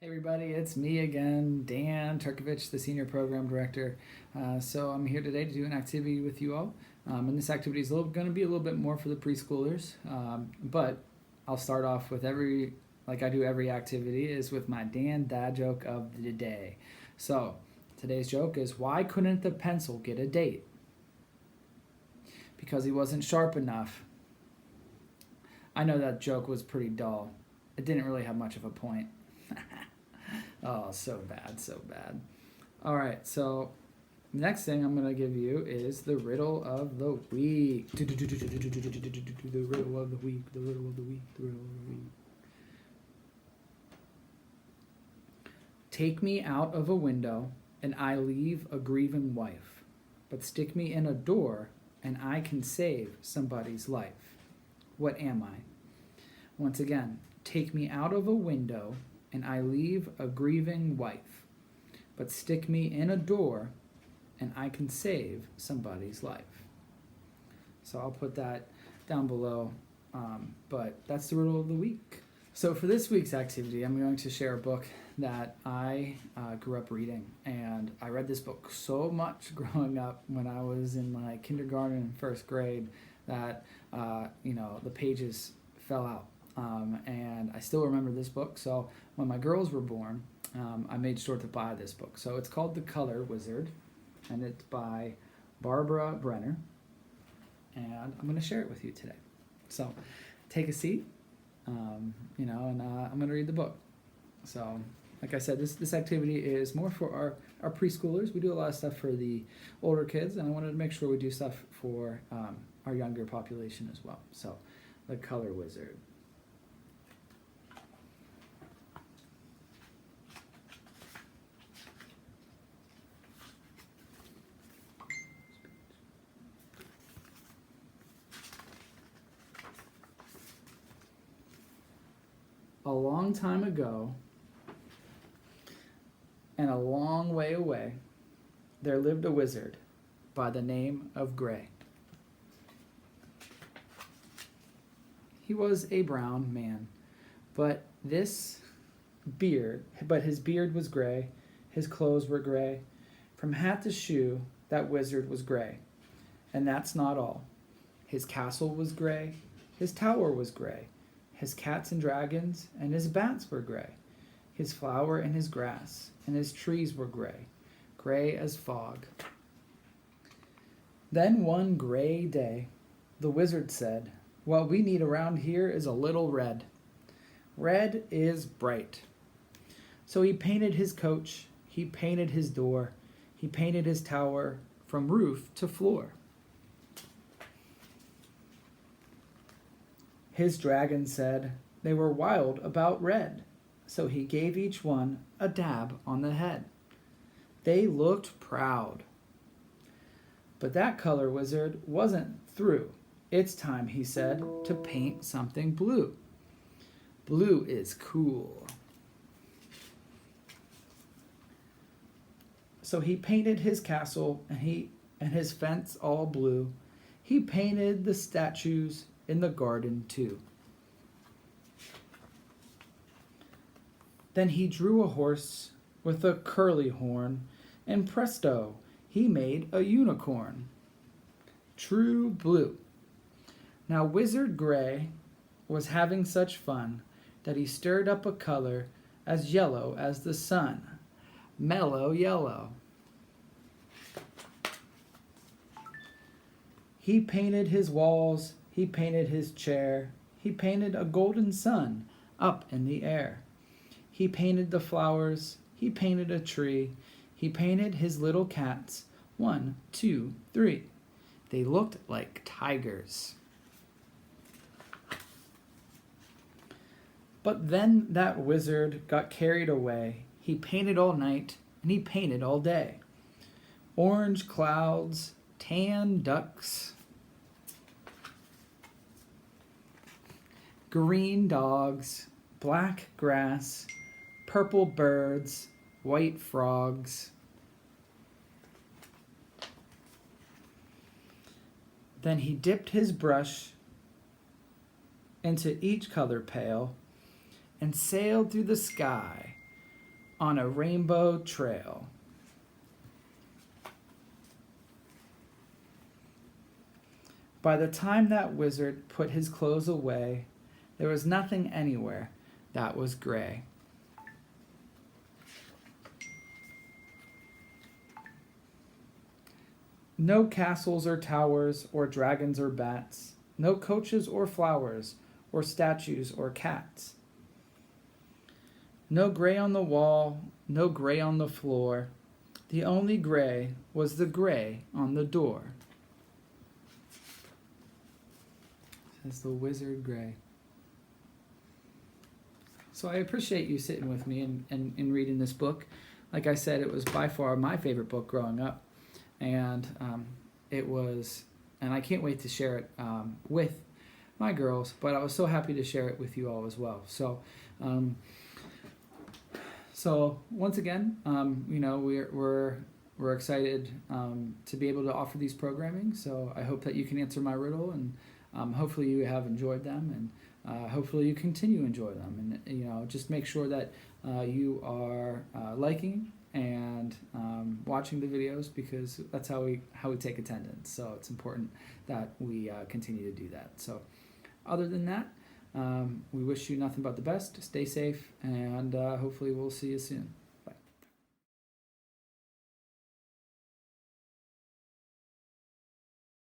Hey everybody, it's me again, Dan Turkovich, the Senior Program Director. So I'm here today to do an activity with you all. And this activity is going to be a little bit more for the preschoolers, but I'll start off with like I do every activity, is with my Dan dad joke of the day. So today's joke is, why couldn't the pencil get a date? Because he wasn't sharp enough. I know that joke was pretty dull. It didn't really have much of a point. Oh, so bad, so bad. All right, so next thing I'm gonna give you is the riddle of the week. The riddle of the week. The riddle of the week. The riddle of the week. Take me out of a window, and I leave a grieving wife. But stick me in a door, and I can save somebody's life. What am I? Once again, take me out of a window, and I leave a grieving wife. But stick me in a door, and I can save somebody's life. So I'll put that down below, but that's the riddle of the week. So for this week's activity, I'm going to share a book that I grew up reading, and I read this book so much growing up when I was in like kindergarten and first grade that the pages fell out. And I still remember this book. So when my girls were born, I made sure to buy this book. So it's called The Color Wizard, and it's by Barbara Brenner. And I'm going to share it with you today. So take a seat, and I'm going to read the book. So, like I said, this activity is more for our preschoolers. We do a lot of stuff for the older kids, and I wanted to make sure we do stuff for our younger population as well. So, The Color Wizard. A long time ago, and a long way away, there lived a wizard by the name of Gray. He was a brown man, but his beard was gray, his clothes were gray. From hat to shoe, that wizard was gray. And that's not all. His castle was gray, his tower was gray, his cats and dragons and his bats were gray. His flower and his grass and his trees were gray, gray as fog. Then one gray day, the wizard said, "What we need around here is a little red. Red is bright." So he painted his coach, he painted his door, he painted his tower from roof to floor. His dragon said they were wild about red, so he gave each one a dab on the head. They looked proud. But that color wizard wasn't through. It's time, he said, to paint something blue. Blue is cool. So he painted his castle and his fence all blue. He painted the statues in the garden too. Then he drew a horse with a curly horn, and presto, he made a unicorn. True blue. Now Wizard Gray was having such fun that he stirred up a color as yellow as the sun. Mellow yellow. He painted his walls, he painted his chair, he painted a golden sun up in the air. He painted the flowers, he painted a tree, he painted his little cats, 1, 2, 3. They looked like tigers. But then that wizard got carried away. He painted all night and he painted all day. Orange clouds, tan ducks, green dogs, black grass, purple birds, white frogs. Then he dipped his brush into each color pail and sailed through the sky on a rainbow trail. By the time that wizard put his clothes away, there was nothing anywhere that was gray. No castles or towers, or dragons or bats, no coaches or flowers, or statues or cats. No gray on the wall, no gray on the floor. The only gray was the gray on the door. Says the wizard gray. So I appreciate you sitting with me and reading this book. Like I said, it was by far my favorite book growing up. And and I can't wait to share it with my girls, but I was so happy to share it with you all as well. So once again, we're excited to be able to offer these programming. So I hope that you can answer my riddle, and hopefully you have enjoyed them, and hopefully you continue to enjoy them. And just make sure that you are liking and watching the videos, because that's how we take attendance. So it's important that we continue to do that. So other than that, we wish you nothing but the best. Stay safe, and hopefully we'll see you soon.